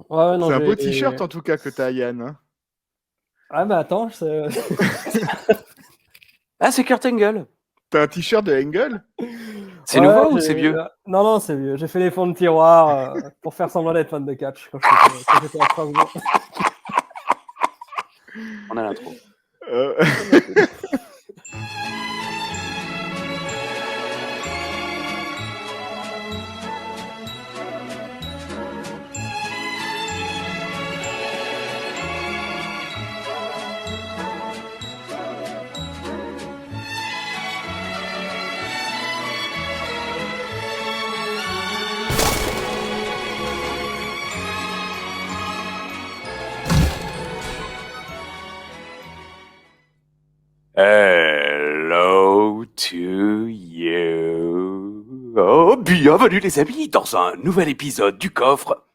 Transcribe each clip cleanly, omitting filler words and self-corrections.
Ouais, non, C'est un beau j'ai. t-shirt en tout cas que t'as, Yann. Hein. Ah, mais attends, Ah, c'est Kurt Angle. T'as un t-shirt de Engel? C'est nouveau ou c'est vieux? Non, non, c'est vieux. J'ai fait les fonds de tiroir pour faire semblant d'être fan de catch quand j'étais à Strasbourg. On a l'intro. Hello to you. Oh, bienvenue les amis dans un nouvel épisode du coffre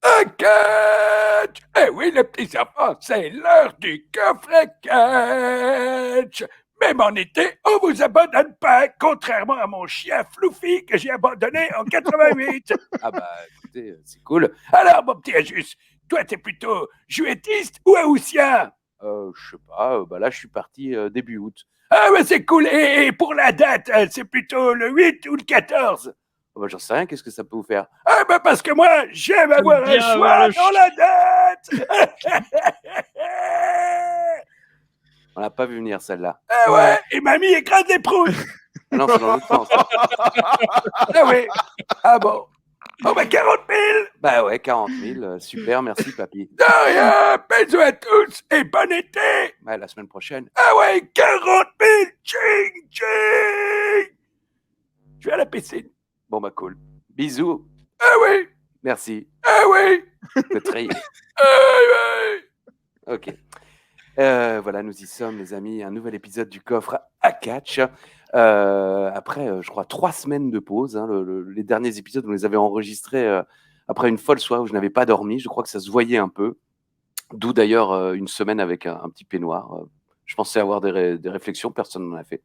à catch. Eh oui les petits enfants, c'est l'heure du coffre à catch. Même en été, on vous abandonne pas, contrairement à mon chien Fluffy que j'ai abandonné en 88. Ah bah écoutez, c'est cool. Alors mon petit Ajus, toi t'es plutôt juétiste ou haussien? Je sais pas, bah là je suis parti début août. Ah bah c'est cool, et pour la date, c'est plutôt le 8 ou le 14? Oh, bah j'en sais rien, qu'est-ce que ça peut vous faire? Ah bah parce que moi, j'aime avoir un choix dans la date. On l'a pas vu venir celle-là. Ah ouais, et mamie écrase des proutes. Ah non, c'est dans l'autre sens. Ah oui, ah bon. Oh bah 40 000. Bah ouais, 40 000, super, merci papy. De rien, bisous à tous et bon été. Bah la semaine prochaine. Ah ouais, 40 000, ching ching. Je vais à la piscine. Bon bah cool. Bisous. Ah oui. Merci. Ah oui. Le treillis. Ah oui. Ok. Voilà, nous y sommes les amis, un nouvel épisode du coffre à catch. Après, je crois, 3 semaines de pause. Hein, les derniers épisodes, on les avait enregistrés après une folle soirée où je n'avais pas dormi. Je crois que ça se voyait un peu. D'où d'ailleurs une semaine avec un petit peignoir. Je pensais avoir des réflexions, personne n'en a fait.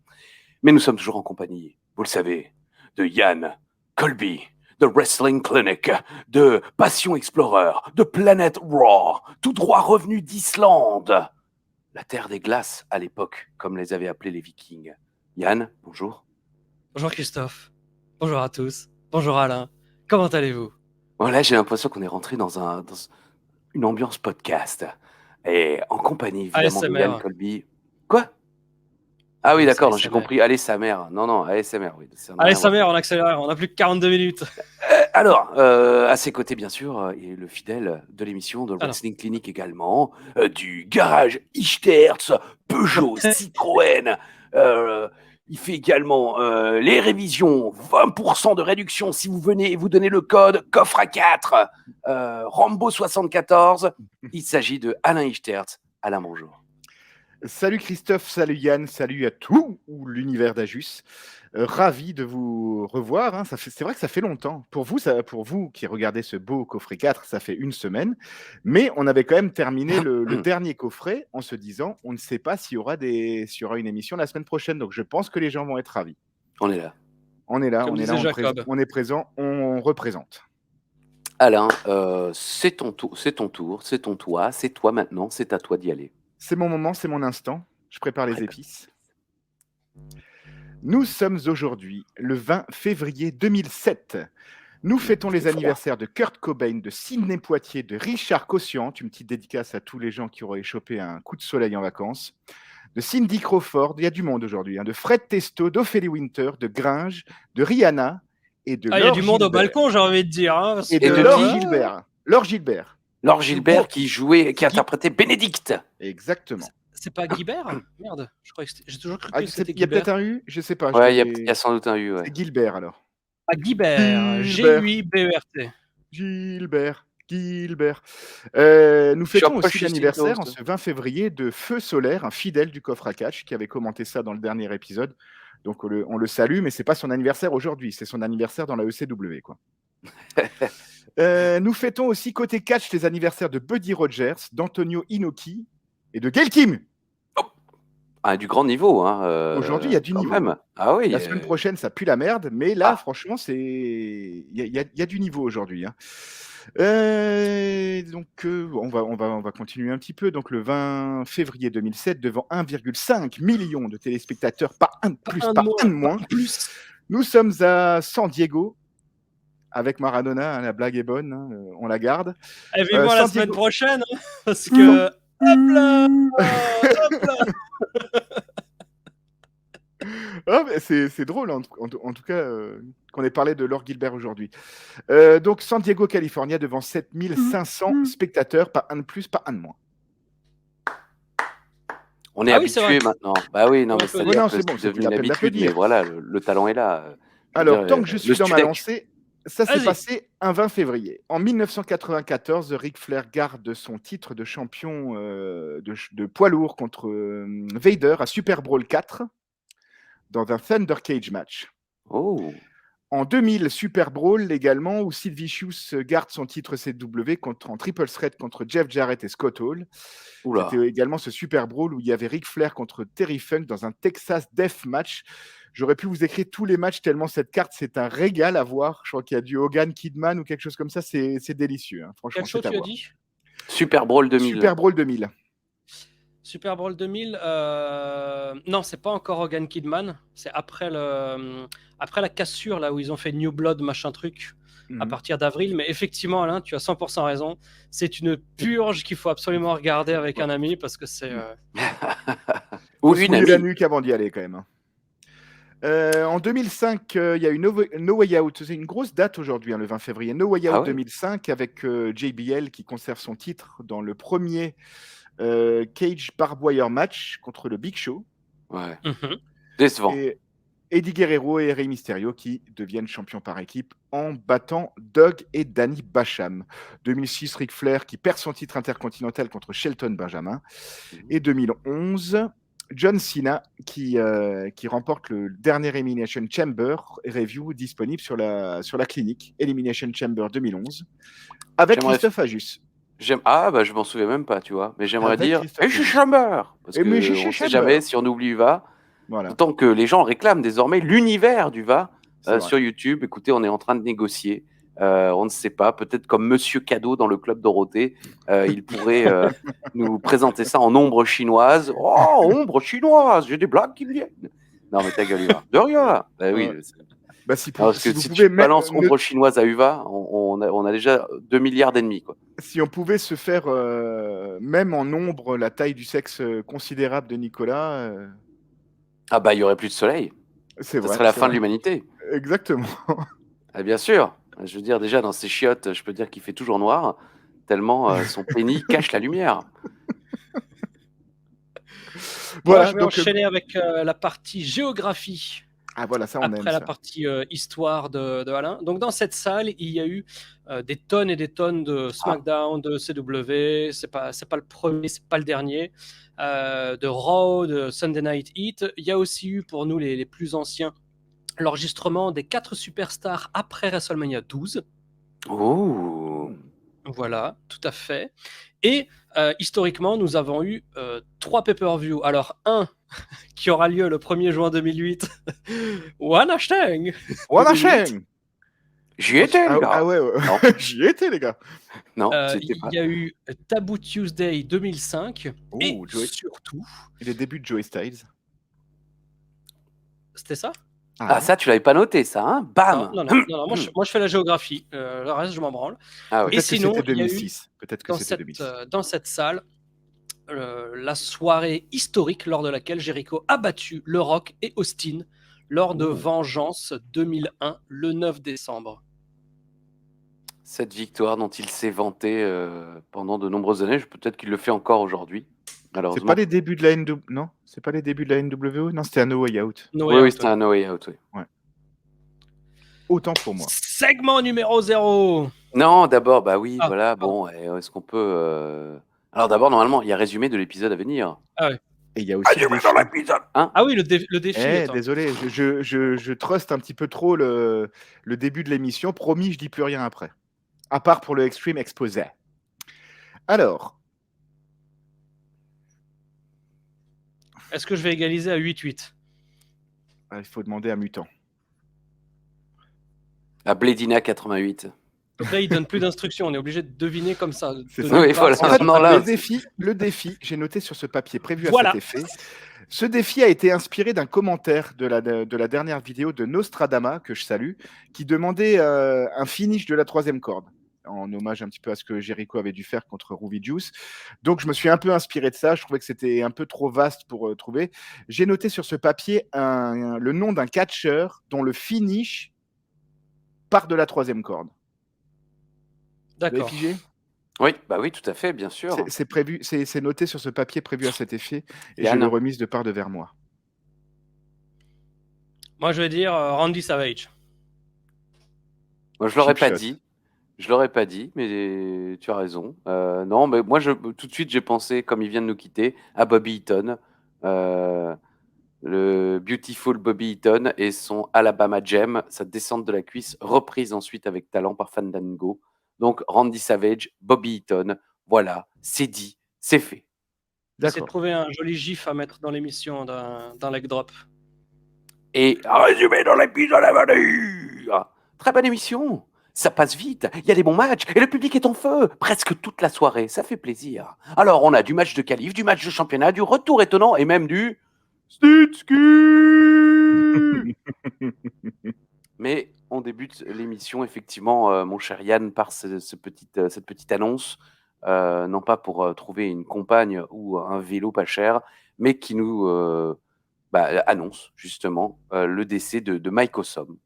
Mais nous sommes toujours en compagnie, vous le savez, de Yann, Colby, de Wrestling Clinic, de Passion Explorer, de Planet Raw, tout droit revenu d'Islande. La terre des glaces à l'époque, comme les avaient appelés les Vikings. Yann, bonjour. Bonjour Christophe. Bonjour à tous. Bonjour Alain. Comment allez-vous? Voilà, j'ai l'impression qu'on est rentré dans une ambiance podcast. Et en compagnie, évidemment, de Yann, Colby. Quoi? Ah oui, d'accord, j'ai compris. Allez, sa mère. Non, ASMR, oui. Allez, sa mère, on accélère. On n'a plus que 42 minutes. Alors, à ses côtés, bien sûr, il est le fidèle de l'émission de Wrestling Clinic également, du garage Ichterz, Peugeot, Citroën. Il fait également les révisions, 20% de réduction si vous venez et vous donnez le code coffre à 4, Rambo74. Il s'agit de Alain Ichterz. Alain, bonjour. Salut Christophe, salut Yann, salut à tout l'univers d'Ajus. Ravi de vous revoir. Hein. C'est vrai que ça fait longtemps. Pour vous qui regardez ce beau coffret 4, ça fait une semaine. Mais on avait quand même terminé le dernier coffret en se disant on ne sait pas s'il y aura une émission la semaine prochaine. Donc je pense que les gens vont être ravis. On est là. On est là, on est présent, on représente. Alain, c'est ton tour, c'est toi, c'est toi maintenant, c'est à toi d'y aller. C'est mon moment, c'est mon instant. Je prépare les épices. Nous sommes aujourd'hui le 20 février 2007. Nous fêtons les anniversaires de Kurt Cobain, de Sidney Poitier, de Richard Cossian, une petite dédicace à tous les gens qui auraient chopé un coup de soleil en vacances, de Cindy Crawford, il y a du monde aujourd'hui, hein, de Fred Testo, d'Ophélie Winter, de Gringe, de Rihanna et de il y a du monde au balcon, j'ai envie de dire. Hein, et de Laure Gilbert. Laure Gilbert. Laure Gilbert qui interprétait Bénédicte. Exactement. C'est pas Guibert? Merde, j'ai toujours cru que c'était Guibert. Il y a peut-être un U, je sais pas. Ouais, il y a sans doute un U. Ouais. C'est Gilbert alors. Ah, Guibert. G-U-I-B-E-R-T. Gilbert. Nous fêtons aussi l'anniversaire en ce 20 février de Feu Solaire, un fidèle du coffre à catch qui avait commenté ça dans le dernier épisode. Donc on le salue, mais c'est pas son anniversaire aujourd'hui, c'est son anniversaire dans la ECW, quoi. Nous fêtons aussi côté catch les anniversaires de Buddy Rogers, d'Antonio Inoki et de Gail Kim. Ah, du grand niveau. Hein, aujourd'hui, il y a du niveau. Même. Ah oui, la semaine prochaine, ça pue la merde, mais là, franchement, il y a du niveau aujourd'hui. Hein. donc on va continuer un petit peu. Donc le 20 février 2007, devant 1,5 million de téléspectateurs, pas un de plus, pas un de moins. Nous sommes à San Diego avec Maradona. Hein, la blague est bonne, hein, on la garde. Et vivement la San semaine Diego- prochaine, hein, parce que hop là, hop là. Ah, mais c'est drôle, en tout cas, qu'on ait parlé de Laure Gilbert aujourd'hui. Donc, San Diego, Californie, devant 7500 spectateurs, pas un de plus, pas un de moins. On est Ah oui, c'est habitué vrai. maintenant. Bah oui, non, Ouais, mais faut c'est-à-dire non, que c'est bon, c'est c'est devenu plus la une peine habitude, mais d'applaudir. voilà, le talent est là. Je veux Alors, dire, tant que je le suis dans ma Studec. lancée, ça s'est Vas-y. passé un 20 février. En 1994, Ric Flair garde son titre de champion de poids lourd contre Vader à Super Brawl 4 dans un Thunder Cage match. Oh, En 2000, Super Brawl également, où Sid Vicious garde son titre CW en triple threat contre Jeff Jarrett et Scott Hall. oula. C'était également ce Super Brawl où il y avait Ric Flair contre Terry Funk dans un Texas Death Match. J'aurais pu vous écrire tous les matchs tellement cette carte, c'est un régal à voir. Je crois qu'il y a du Hogan Kidman ou quelque chose comme ça, c'est délicieux. Hein. Franchement, Quel show c'est à tu as voir. dit? Super Brawl 2000. Super Brawl 2000. Super Bowl 2000, non, c'est pas encore Hogan Kidman, c'est après la cassure là où ils ont fait New Blood machin truc à partir d'avril, mais effectivement Alain, tu as 100% raison, c'est une purge qu'il faut absolument regarder avec un ami parce que c'est Ou Faut se une mouiller la amie. nuque avant d'y aller quand même. Hein. En 2005, il y a eu No Way Out. C'est une grosse date aujourd'hui, hein, le 20 février. No Way Out Ah ouais 2005 avec JBL qui conserve son titre dans le premier Cage Barbed Wire match contre le Big Show. Ouais. Mhm. Décevant. Et Eddie Guerrero et Rey Mysterio qui deviennent champions par équipe en battant Doug et Danny Basham. 2006, Ric Flair qui perd son titre intercontinental contre Shelton Benjamin. Et 2011, John Cena qui remporte le dernier Elimination Chamber review disponible sur la clinique Elimination Chamber 2011 avec J'aimerais- Christophe Ajus. Ah, bah je m'en souviens même pas, tu vois. Mais j'aimerais Avec dire. Christophe Et je suis Ajus. Chamber Parce Et mais que je on suis sait Chamber. jamais si on oublie Uva. Voilà, D'autant que les gens réclament désormais l'univers d'Uva c'est vrai. sur YouTube. Écoutez, on est en train de négocier. On ne sait pas. Peut-être comme Monsieur Cadeau dans le Club Dorothée, il pourrait nous présenter ça en ombre chinoise. Oh, ombre chinoise, j'ai des blagues qui me viennent. Non, mais ta gueule, Uva. De rien. Bah oui. Ouais. Bah, si, Parce si que vous si pouvez tu balances ombre chinoise à Uva, on a déjà 2 milliards d'ennemis, quoi. si on pouvait se faire, même en nombre, la taille du sexe considérable de Nicolas, Ah bah, il y aurait plus de soleil. c'est Ça vrai. serait la c'est fin vrai. de l'humanité. Exactement. Ah, bien sûr. Je veux dire, déjà, dans ses chiottes, je peux dire qu'il fait toujours noir, tellement son pénis cache la lumière. Voilà, je vais donc, enchaîner avec la partie géographie. ah voilà, ça on aime Après la ça. partie histoire de Alain. Donc dans cette salle, il y a eu des tonnes et des tonnes de SmackDown, de CW. C'est pas le premier, c'est pas le dernier. De Raw, de Sunday Night Heat. Il y a aussi eu pour nous les plus anciens l'enregistrement des 4 superstars après WrestleMania 12. Oh. Voilà, tout à fait. Et historiquement, nous avons eu 3 pay-per-view. Alors, un qui aura lieu le 1er juin 2008. Wanashtang Voilà, 2008. chaîne. J'y étais, les gars. Ah ouais, Non. j'y étais, les gars. Non, j'y étais pas. Il y a eu Taboo Tuesday 2005. Oh, Et Joey. surtout, Et les débuts de Joey Styles. c'était ça? Ah, ça, tu l'avais pas noté, ça, hein? Bam! Non, moi je fais la géographie. Le reste, je m'en branle. Ah ouais. Peut-être Et sinon, que c'était il y a eu 2006. Peut-être que c'était 2006. dans cette salle la soirée historique lors de laquelle Jericho a battu Le Rock et Austin lors de Vengeance 2001, le 9 décembre. Cette victoire dont il s'est vanté pendant de nombreuses années, peut-être qu'il le fait encore aujourd'hui, C'est malheureusement. pas les débuts de la NW... Non, c'est pas les débuts de la NWO. Non, c'était un No Way Out. No Way Oui, Out, c'était un No Way Out, oui. Autant pour moi. Segment numéro 0. Non, d'abord, bah oui, Ah, voilà, pardon. bon, est-ce qu'on peut... Alors d'abord, normalement, il y a résumé de l'épisode à venir. Et il y a aussi le défi. Ah oui, le défi. attends. Désolé, je truste un petit peu trop le début de l'émission. Promis, je dis plus rien après. À part pour le Extreme Exposé. Alors, Est-ce que je vais égaliser à 8-8? il faut demander à Mutant. À Blédina 88. Donc là, il donne plus d'instructions. On est obligé de deviner comme ça. C'est de ça. nulle Oui, part, voilà. sans- En fait, Non, là, le défi, j'ai noté sur ce papier prévu à Voilà. cet effet. Ce défi a été inspiré d'un commentaire de la dernière vidéo de Nostradama, que je salue, qui demandait un finish de la 3e corde, en hommage un petit peu à ce que Jericho avait dû faire contre Ruby Juice. Donc, je me suis un peu inspiré de ça. Je trouvais que c'était un peu trop vaste pour trouver. J'ai noté sur ce papier le nom d'un catcheur dont le finish part de la 3e corde. Vous avez D'accord. figé? oui, bah oui, tout à fait, bien sûr. C'est prévu, c'est noté sur ce papier prévu à cet effet, et Yann. je le remise de part de vers moi. Moi, je vais dire Randy Savage. Moi, je l'aurais Cheap pas shot. dit. Je l'aurais pas dit, mais tu as raison. Non, mais moi, tout de suite, j'ai pensé, comme il vient de nous quitter, à Bobby Eaton. Le Beautiful Bobby Eaton et son Alabama Jam, sa descente de la cuisse, reprise ensuite avec talent par Fandango. Donc, Randy Savage, Bobby Eaton, voilà, c'est dit, c'est fait. J'essaie de D'accord. trouver un joli gif à mettre dans l'émission d'un leg drop. Et résumé dans l'épisode à venir. Très bonne émission. Ça passe vite, il y a des bons matchs et le public est en feu presque toute la soirée, ça fait plaisir. Alors on a du match de qualif, du match de championnat, du retour étonnant et même du Stitski. Mais on débute l'émission effectivement, mon cher Yann, par cette petite annonce, non pas pour trouver une compagne ou un vélo pas cher, mais qui nous annonce justement le décès de Mike Awesome.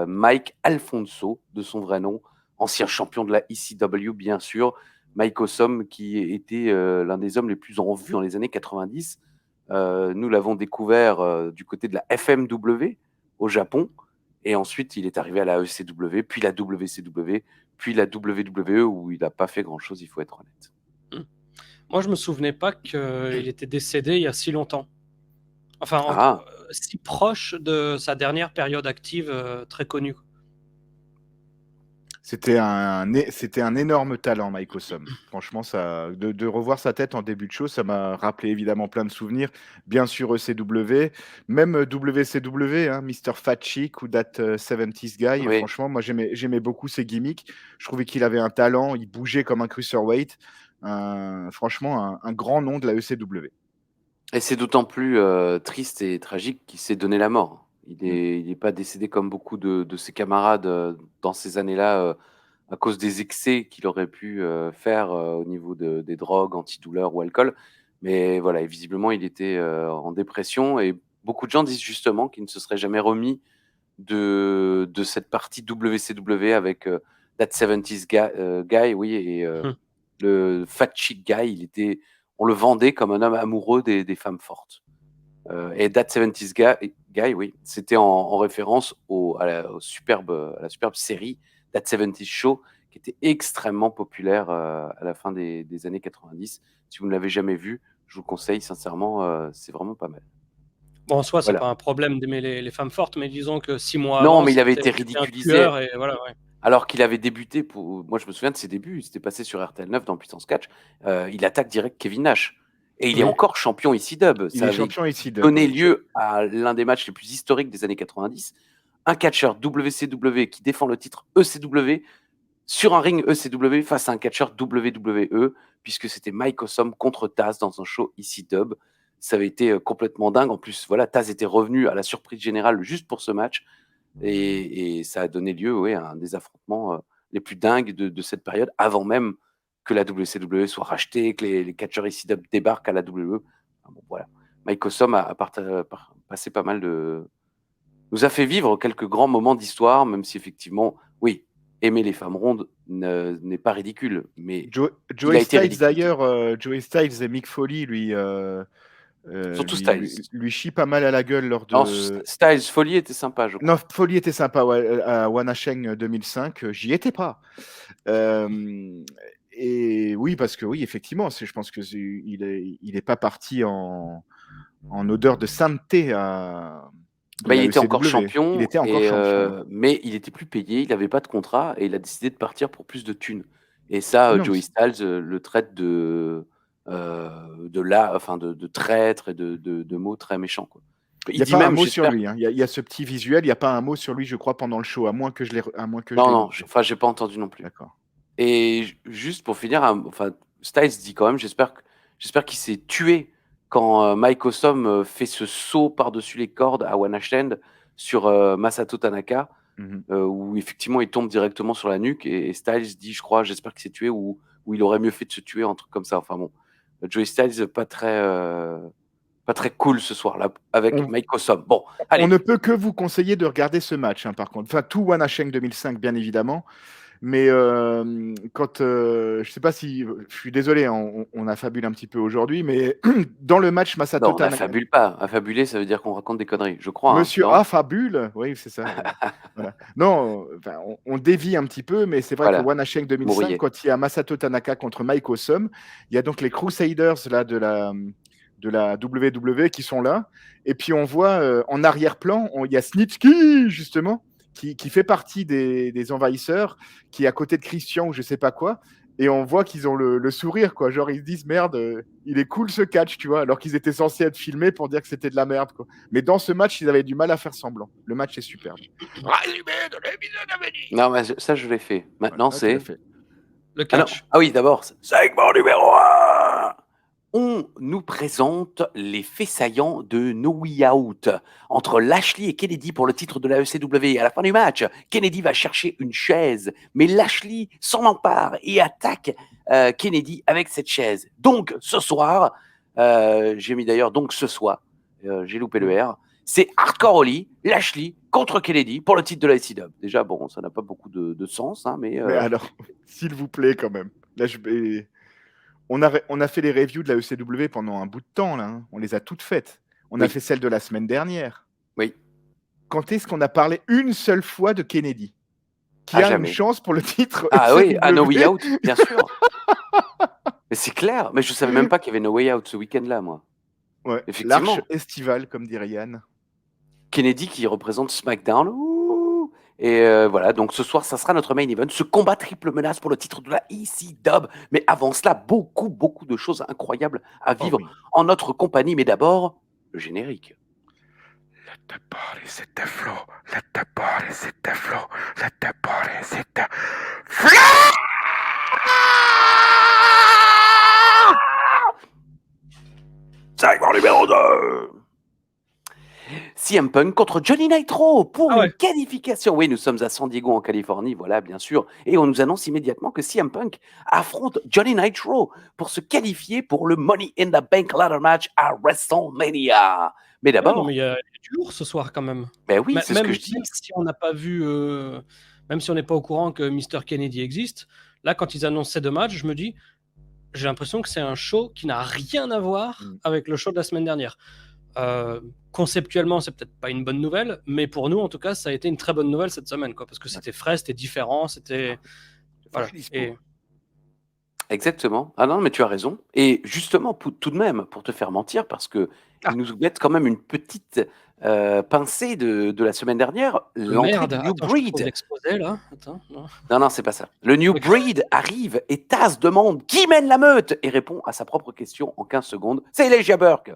Mike Alfonso, de son vrai nom, ancien champion de la ECW, bien sûr. Mike Awesome, qui était l'un des hommes les plus en vue dans les années 90. Nous l'avons découvert du côté de la FMW au Japon. Et ensuite, il est arrivé à la ECW, puis la WCW, puis la WWE, où il n'a pas fait grand-chose, il faut être honnête. Moi, je me souvenais pas qu'il était décédé il y a si longtemps. Enfin, si proche de sa dernière période active très connue. C'était un énorme talent, Mike Awesome. Franchement, de revoir sa tête en début de show, ça m'a rappelé évidemment plein de souvenirs. Bien sûr, ECW, même WCW, hein, Mr. Fat Chick ou That 70s Guy. Oui. Franchement, moi, j'aimais beaucoup ses gimmicks. Je trouvais qu'il avait un talent, il bougeait comme un cruiserweight. Franchement, un grand nom de la ECW. Et c'est d'autant plus triste et tragique qu'il s'est donné la mort. Il n'est pas décédé comme beaucoup de ses camarades dans ces années-là à cause des excès qu'il aurait pu faire au niveau des drogues, antidouleurs ou alcool. Mais voilà, et visiblement, il était en dépression. Et beaucoup de gens disent justement qu'il ne se serait jamais remis de cette partie WCW avec That 70s guy, oui, et le Fat Chick Guy. On le vendait comme un homme amoureux des femmes fortes. Et That 70s Guy, oui, c'était en référence à la superbe série That 70s Show, qui était extrêmement populaire à la fin des années 90. Si vous ne l'avez jamais vu, je vous conseille sincèrement, c'est vraiment pas mal. Bon, en soi, c'est Voilà. pas un problème d'aimer les femmes fortes, mais disons que 6 mois Non, avant, mais il avait été c'était un ridiculisé. tueur et voilà, ouais. Alors qu'il avait débuté, moi je me souviens de ses débuts, il s'était passé sur RTL 9 dans Puissance Catch, il attaque direct Kevin Nash. Et il est encore champion ECW. Il Ça est avait champion ECW. donné lieu à l'un des matchs les plus historiques des années 90. Un catcheur WCW qui défend le titre ECW sur un ring ECW face à un catcheur WWE, puisque c'était Mike Awesome contre Taz dans un show ECW. Ça avait été complètement dingue. En plus, voilà, Taz était revenu à la surprise générale juste pour ce match. Et ça a donné lieu à un des affrontements les plus dingues de cette période, avant même que la WCW soit rachetée, que les catcheurs ECW débarquent à la WWE. Enfin, bon, voilà. Mike Awesome a passé pas mal de... nous a fait vivre quelques grands moments d'histoire, même si effectivement, oui, aimer les femmes rondes n'est pas ridicule. Mais Joey Styles, d'ailleurs, Joey Styles et Mick Foley, surtout Styles. lui chie pas mal à la gueule lors de... Non, Styles, Foley était sympa, je crois. Non, Foley était sympa, ouais, à Wanasheng 2005, j'y étais pas. Et oui, parce que oui, effectivement, je pense que il est pas parti en odeur de sainteté il était encore champion, Il était encore champion. mais il était plus payé, il n'avait pas de contrat et il a décidé de partir pour plus de thunes. Et ça, Joey Styles le traite de traître et de mots très méchants, quoi. Il n'y a pas un mot sur lui. Hein. Il y a ce petit visuel. Il n'y a pas un mot sur lui, je crois, pendant le show, à moins que je l'ai. Non, j'ai pas entendu non plus. D'accord. Et juste pour finir, Styles dit quand même, j'espère qu'il s'est tué quand Mike Awesome fait ce saut par-dessus les cordes à One Night Stand sur Masato Tanaka, où effectivement il tombe directement sur la nuque et Styles dit, je crois, j'espère qu'il s'est tué ou il aurait mieux fait de se tuer, un truc comme ça. Enfin bon, Joey Styles pas très cool ce soir-là avec Mike Awesome. Bon, allez. On ne peut que vous conseiller de regarder ce match, par contre. Enfin, tout One Night Stand 2005, bien évidemment. Mais quand je sais pas si je suis désolé, on affabule un petit peu aujourd'hui, mais dans le match Masato Tanaka. Non, on n'affabule pas. Affabuler, ça veut dire qu'on raconte des conneries, je crois. Monsieur affabule, oui, c'est ça. Voilà. Non, on dévie un petit peu, mais c'est vrai que One Night Stand 2005, quand il y a Masato Tanaka contre Mike Awesome, il y a donc les Crusaders là de la WWE qui sont là, et puis on voit en arrière-plan, il y a Snitsky justement. Qui fait partie des envahisseurs, qui est à côté de Christian ou je sais pas quoi, et on voit qu'ils ont le sourire, quoi. Genre, ils se disent, merde, il est cool ce catch, tu vois, alors qu'ils étaient censés être filmés pour dire que c'était de la merde, quoi. Mais dans ce match, ils avaient du mal à faire semblant. Le match est superbe. Non, mais ça, je l'ai fait. Maintenant, c'est... Le catch. Ah oui, d'abord, segment numéro 1. On nous présente les faits saillants de No Way Out entre Lashley et Kennedy pour le titre de la ECW. À la fin du match, Kennedy va chercher une chaise, mais Lashley s'en empare et attaque Kennedy avec cette chaise. Donc, ce soir, j'ai mis d'ailleurs donc ce soir, j'ai loupé le R, c'est Hardcore Holly, Lashley contre Kennedy pour le titre de la ECW. Déjà, bon, ça n'a pas beaucoup de sens, hein, mais alors, s'il vous plaît, quand même. Là, on a fait les reviews de la ECW pendant un bout de temps, là. Hein. On les a toutes faites. On a fait celle de la semaine dernière. Oui. Quand est-ce qu'on a parlé une seule fois de Kennedy qui a jamais. Une chance pour le titre Ah ECW. Oui, à No Way Out, bien sûr. Mais c'est clair. Mais je savais même pas qu'il y avait No Way Out ce week-end-là, moi. Ouais. Effectivement. L'arche estivale, comme dirait Yann. Kennedy qui représente SmackDown. Et voilà, donc ce soir, ça sera notre main event. Ce combat triple menace pour le titre de la ECW. Mais avant cela, beaucoup de choses incroyables à vivre en notre compagnie. Mais d'abord, le générique. Let the party set the flow. Let the party set the flow. Let the party set the flow. Segment numéro 2. CM Punk contre Johnny Nitro pour une qualification. Oui, nous sommes à San Diego en Californie, voilà, bien sûr. Et on nous annonce immédiatement que CM Punk affronte Johnny Nitro pour se qualifier pour le Money in the Bank ladder match à WrestleMania. Mais d'abord... il y a du lourd ce soir quand même. Ben oui, c'est ce que je dis. Même si on n'a pas vu, même si on n'est pas au courant que Mr. Kennedy existe, là, quand ils annoncent ces deux matchs, je me dis, j'ai l'impression que c'est un show qui n'a rien à voir avec le show de la semaine dernière. Conceptuellement, c'est peut-être pas une bonne nouvelle, mais pour nous, en tout cas, ça a été une très bonne nouvelle cette semaine, quoi, parce que c'était frais, c'était différent, c'était... Voilà. Exactement. Ah non, mais tu as raison. Et justement, tout de même, pour te faire mentir, parce que ils nous mettent quand même une petite pincée de la semaine dernière, l'entrée du New Breed. Là. Attends, non, c'est pas ça. Le New Breed arrive et Taz demande qui mène la meute et répond à sa propre question en 15 secondes. C'est Elijah Burke.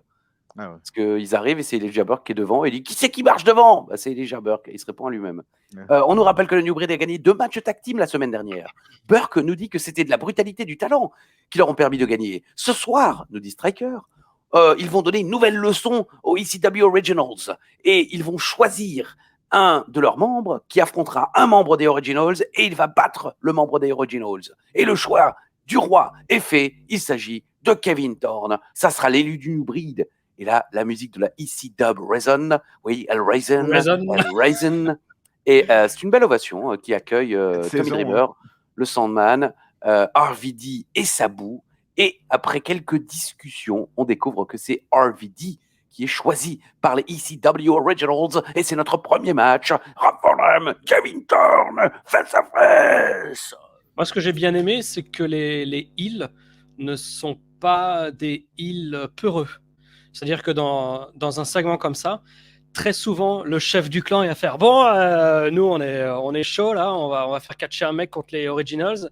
Parce qu'ils arrivent et c'est Elijah Burke qui est devant et il dit qui c'est qui marche devant, c'est Elijah Burke et il se répond à lui-même. On nous rappelle que le New Breed a gagné 2 matchs tag team la semaine dernière. Burke nous dit que c'était de la brutalité du talent qui leur ont permis de gagner. Ce soir, nous dit Striker, ils vont donner une nouvelle leçon aux ECW Originals et ils vont choisir un de leurs membres qui affrontera un membre des Originals et il va battre le membre des Originals. Et le choix du roi est fait, il s'agit de Kevin Thorne. Ça sera l'élu du New Breed. Et là, la musique de la ECW résonne. Oui, elle résonne. Et c'est une belle ovation qui accueille Tommy Dreamer, le Sandman, RVD et Sabu. Et après quelques discussions, on découvre que c'est RVD qui est choisi par les ECW Originals. Et c'est notre premier match. Raphaël, Kevin Thorne, face à face. Moi, ce que j'ai bien aimé, c'est que les heels ne sont pas des heels peureux. C'est-à-dire que dans un segment comme ça, très souvent, le chef du clan est à faire bon, nous, on est chaud, là, on va faire catcher un mec contre les Originals.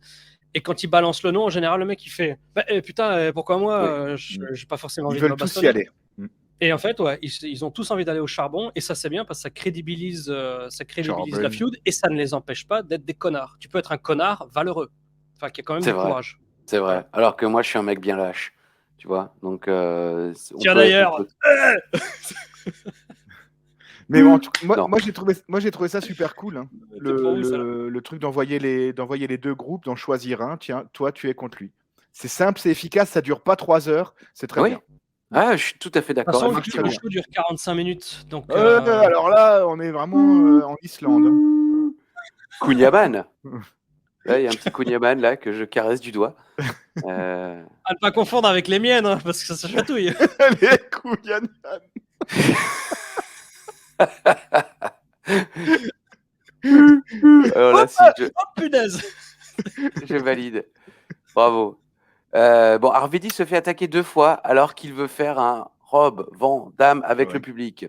Et quand il balance le nom, en général, le mec, il fait putain, pourquoi moi je n'ai pas forcément envie de me bastonner. Ils veulent tous y aller. Et en fait, ouais, ils ont tous envie d'aller au charbon, et ça c'est bien parce que ça crédibilise la Charbon. feud, et ça ne les empêche pas d'être des connards. Tu peux être un connard valeureux, enfin qui a quand même C'est du vrai. courage. C'est vrai. Voilà. Alors que moi, je suis un mec bien lâche. Tu vois. Donc, on Tiens peut être. d'ailleurs, Mais bon, en tout cas, Non. moi j'ai trouvé ça super cool, hein. c'était pour vous ça. Le truc d'envoyer les deux groupes, d'en choisir un. Tiens, toi, tu es contre lui. C'est simple, c'est efficace, ça dure pas 3 heures, c'est très Oui. bien. Ah, je suis tout à fait De toute d'accord. façon, marche très le bien. show dure 45 minutes, donc Alors là, on est vraiment en Islande, hein. Kunyaman. Là, il y a un petit Kunyaman là que je caresse du doigt. Euh, à ne pas confondre avec les miennes, hein, parce que ça se chatouille. Les couilles, Yann. Alors là, si Oh punaise! je valide. Bravo. Bon, RVD se fait attaquer 2 fois alors qu'il veut faire un Rob Van Dam avec Ouais. le public.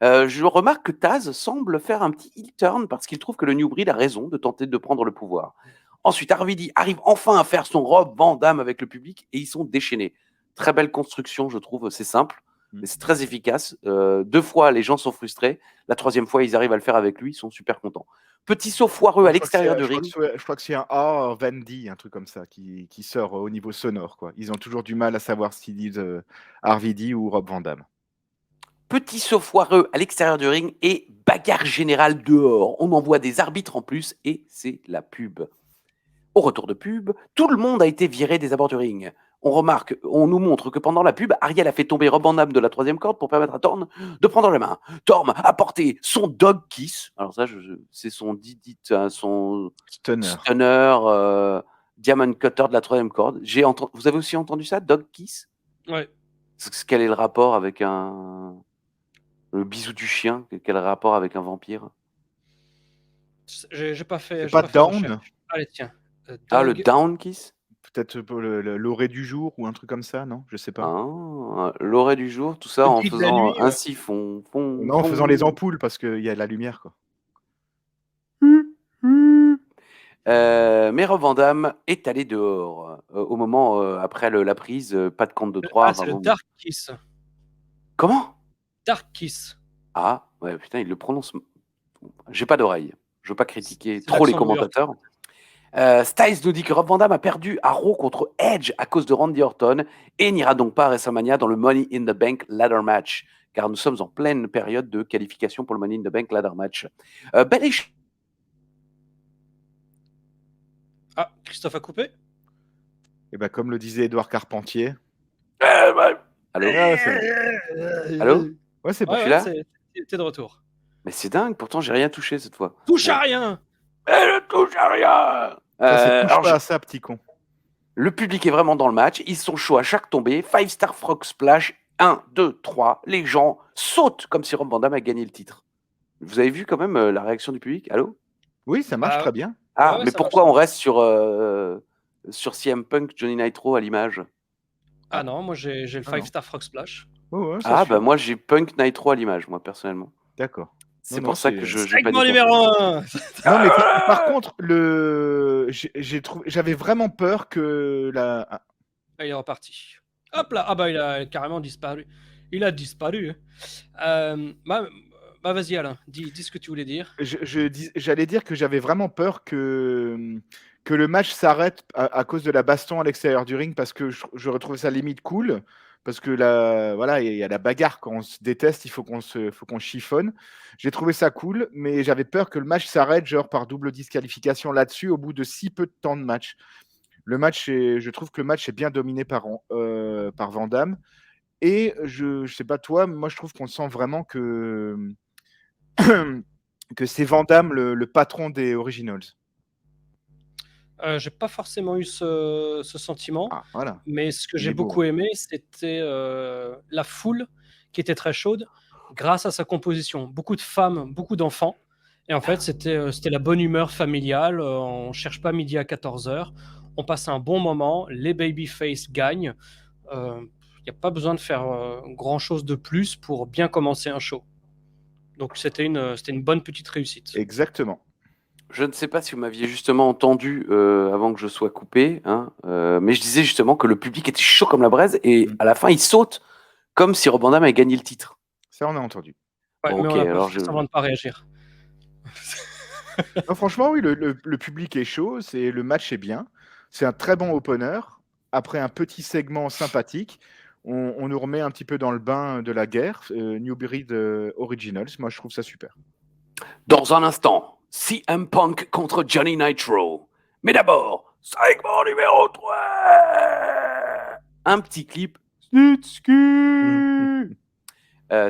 Je remarque que Taz semble faire un petit heel turn parce qu'il trouve que le New Breed a raison de tenter de prendre le pouvoir. Ensuite, RVD arrive enfin à faire son Rob Van Dam avec le public et ils sont déchaînés. Très belle construction, je trouve. C'est simple, mais c'est très efficace. 2 fois, les gens sont frustrés. La 3e fois, ils arrivent à le faire avec lui. Ils sont super contents. Petit saut foireux à l'extérieur du ring. Je crois que c'est un A Vandy, un truc comme ça, qui sort au niveau sonore, quoi. Ils ont toujours du mal à savoir s'ils disent RVD ou Rob Van Dam. Petit saut foireux à l'extérieur du ring et bagarre générale dehors. On envoie des arbitres en plus et c'est la pub. Au retour de pub, tout le monde a été viré des abords du ring. On nous montre que pendant la pub, Ariel a fait tomber Rob Van Dam de la 3e corde pour permettre à Torm de prendre la main. Torm a porté son dog kiss. Alors ça, c'est son son stunner diamond cutter de la 3e corde. Vous avez aussi entendu ça, dog kiss? Ouais. Quel est le rapport avec le bisou du chien? Quel rapport avec un vampire? J'ai pas fait. C'est j'ai pas fait de down? recherche. Allez, tiens. Ah, le Dog. down kiss? Peut-être pour l'orée du jour ou un truc comme ça, non? Je sais pas. Ah, l'orée du jour, tout ça Le en cri de la faisant nuit, un siphon. Non, en faisant les ampoules parce qu'il y a la lumière, quoi. Mais Rob Van Dam est allé dehors. Au moment, après la prise, pas de compte de 3. Ah, c'est le Dark Kiss. Comment? Dark Kiss. Ah, ouais, putain, il le prononce. J'ai pas d'oreille. Je veux pas critiquer C'est trop les l'accent new-yorkais. commentateurs. Styles nous dit que Rob Van Dam a perdu à Raw contre Edge à cause de Randy Orton et n'ira donc pas à WrestleMania dans le Money in the Bank Ladder Match, car nous sommes en pleine période de qualification pour le Money in the Bank Ladder Match. Bel échange. Ah, Christophe a coupé. Et ben comme le disait Édouard Carpentier. Allô? Ah, c'est bon. Allô? Ouais, c'est bon. Je suis là? T'es de retour. Mais c'est dingue, pourtant j'ai rien touché cette fois. Touche à rien. Elle ne touche à rien. Ça, c'est touche Alors, pas à ça, petit con. le public est vraiment dans le match. Ils sont chauds à chaque tombée. 5-star frog splash. 1, 2, 3. Les gens sautent comme si Rob Van Dam a gagné le titre. Vous avez vu quand même la réaction du public? Allô? Oui, ça marche Bah, très bien. Ah, ouais, mais ça pourquoi marche. on reste sur CM Punk, Johnny Nitro à l'image? Ah non, moi j'ai le Ah non. 5-star Frog Splash. Ouais, ça Ah, suit. bah moi j'ai Punk Nitro à l'image, moi personnellement. D'accord. C'est Non, pour ça c'est- que j'ai pas Segment dit numéro 1. Non, mais par contre, j'avais vraiment peur que la. Ah, il est reparti. Hop là. Ah bah il a carrément disparu. Il a disparu. Bah vas-y Alain, dis ce que tu voulais dire. J'allais dire que j'avais vraiment peur que le match s'arrête à cause de la baston à l'extérieur du ring parce que je retrouve ça limite cool. Parce que voilà, il y a la bagarre quand on se déteste, il faut qu'on chiffonne. J'ai trouvé ça cool, mais j'avais peur que le match s'arrête genre par double disqualification là-dessus au bout de si peu de temps de match. Je trouve que le match est bien dominé par Van Damme. Et je sais pas toi, moi je trouve qu'on sent vraiment que c'est Van Damme le patron des Originals. J'ai pas forcément eu ce sentiment, Ah, voilà. mais ce que Il j'ai est beau. beaucoup aimé, c'était la foule qui était très chaude grâce à sa composition. Beaucoup de femmes, beaucoup d'enfants. Et en fait, c'était la bonne humeur familiale. On cherche pas midi à 14h. On passe un bon moment. Les babyface gagnent. Il n'y a pas besoin de faire grand-chose de plus pour bien commencer un show. Donc c'était une bonne petite réussite. Exactement. Je ne sais pas si vous m'aviez justement entendu avant que je sois coupé, hein, mais je disais justement que le public était chaud comme la braise et à la fin il saute comme si Rob Van Dam avait gagné le titre. Ça, on a entendu. Ouais, Bon, mais ok, on a alors pas fait semblant de pas réagir. Non, franchement, oui, le public est chaud, le match est bien. C'est un très bon opener. Après un petit segment sympathique, on nous remet un petit peu dans le bain de la guerre. New Breed Originals, moi je trouve ça super. Dans un instant, CM Punk contre Johnny Nitro. Mais d'abord, segment numéro 3. Un petit clip. Snitsky.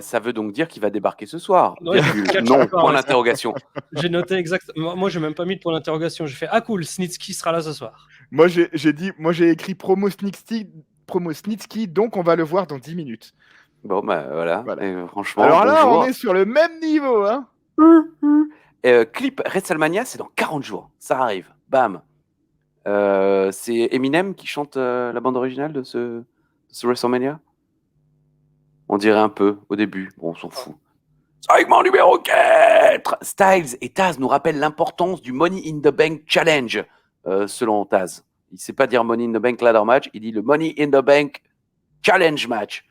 Ça veut donc dire qu'il va débarquer ce soir. Ouais, Virgule. catch Non, encore, point ouais. d'interrogation. J'ai noté exactement. Moi, j'ai même pas mis de point d'interrogation. J'ai fait ah cool, Snitsky sera là ce soir. Moi j'ai écrit promo Snitsky, donc on va le voir dans 10 minutes. Bon, bah voilà. Voilà. Et, franchement, Alors là, bonjour. on est sur le même niveau, hein. Clip WrestleMania, c'est dans 40 jours. Ça arrive. Bam. C'est Eminem qui chante la bande originale de ce WrestleMania. On dirait un peu au début. Bon, on s'en fout. Segment numéro 4. Styles et Taz nous rappellent l'importance du Money in the Bank Challenge, selon Taz. Il ne sait pas dire Money in the Bank Ladder Match, il dit le Money in the Bank Challenge Match.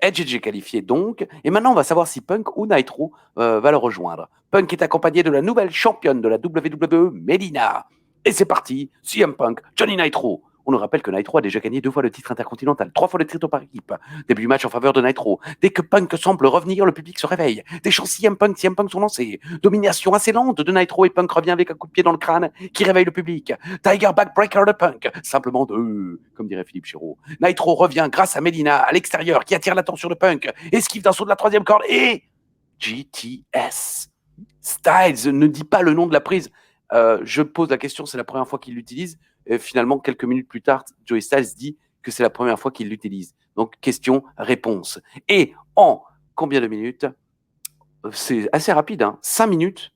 Edge est qualifié donc. Et maintenant, on va savoir si Punk ou Nitro va le rejoindre. Punk est accompagné de la nouvelle championne de la WWE, Melina. Et c'est parti, CM Punk, Johnny Nitro. On nous rappelle que Nitro a déjà gagné 2 fois le titre intercontinental, 3 fois le titre par équipe. Début du match en faveur de Nitro. Dès que Punk semble revenir, le public se réveille. Des chants CM Punk sont lancés. Domination assez lente de Nitro et Punk revient avec un coup de pied dans le crâne qui réveille le public. Tiger Backbreaker de Punk. Simplement 2, comme dirait Philippe Chiraud. Nitro revient grâce à Melina à l'extérieur qui attire l'attention de Punk. Esquive d'un saut de la 3e corde et GTS. Styles ne dit pas le nom de la prise. Je pose la question, c'est la première fois qu'il l'utilise. Finalement, quelques minutes plus tard, Joey Styles dit que c'est la première fois qu'il l'utilise. Donc, question-réponse. Et en combien de minutes? C'est assez rapide, hein, 5 minutes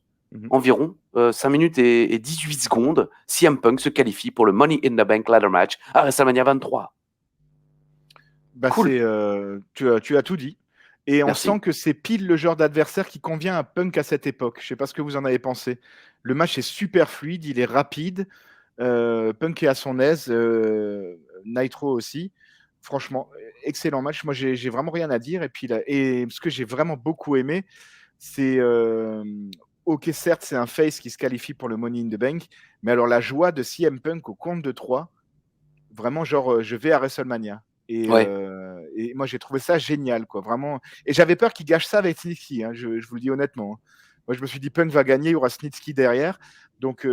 environ, 5 minutes et 18 secondes. CM Punk se qualifie pour le Money in the Bank Ladder Match à WrestleMania 23. Bah, Cool. Tu as tout dit. Et on Merci. sent que c'est pile le genre d'adversaire qui convient à Punk à cette époque. Je ne sais pas ce que vous en avez pensé. Le match est super fluide, il est rapide. Punk est à son aise, Nitro aussi. Franchement, excellent match. Moi, j'ai vraiment rien à dire. Et puis, et ce que j'ai vraiment beaucoup aimé, c'est ok, certes, c'est un face qui se qualifie pour le Money in the Bank, mais alors la joie de CM Punk au compte de 3, vraiment, genre, je vais à WrestleMania. Et moi, j'ai trouvé ça génial, quoi, vraiment. Et j'avais peur qu'il gâche ça avec Snitsky, hein, je vous le dis honnêtement. Moi, je me suis dit, Punk va gagner, il y aura Snitsky derrière. Donc,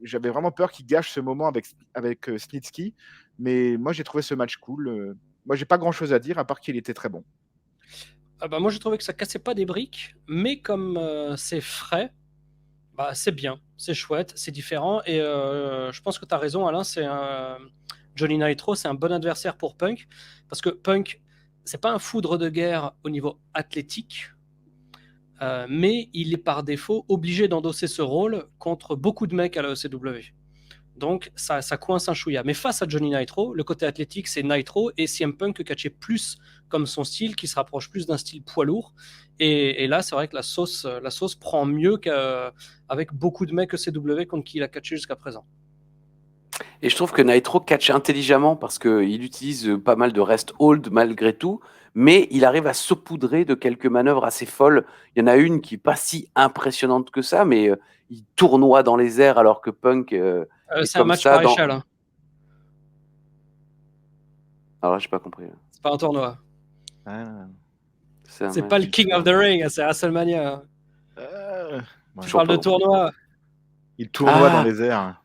j'avais vraiment peur qu'il gâche ce moment avec Snitsky. Mais moi, j'ai trouvé ce match cool. Moi, j'ai pas grand-chose à dire, à part qu'il était très bon. Bah, moi, j'ai trouvé que ça cassait pas des briques, mais comme c'est frais, bah, c'est bien, c'est chouette, c'est différent. Et je pense que tu as raison, Alain, Johnny Nitro, c'est un bon adversaire pour Punk, parce que Punk, c'est pas un foudre de guerre au niveau athlétique, mais il est par défaut obligé d'endosser ce rôle contre beaucoup de mecs à la ECW. Donc ça coince un chouïa. Mais face à Johnny Nitro, le côté athlétique, c'est Nitro et CM Punk catché plus comme son style, qui se rapproche plus d'un style poids lourd. Et là, c'est vrai que la sauce prend mieux qu'avec beaucoup de mecs ECW contre qui il a catché jusqu'à présent. Et je trouve que Nitro catch intelligemment parce qu'il utilise pas mal de rest hold malgré tout, mais il arrive à saupoudrer de quelques manœuvres assez folles. Il y en a une qui n'est pas si impressionnante que ça, mais il tournoie dans les airs alors que Punk c'est un match par échelle. Hein. Alors là, j'ai pas compris. C'est pas un tournoi. C'est pas le King of the Ring, c'est WrestleMania. Tu parles de tournoi. Il tournoie dans les airs.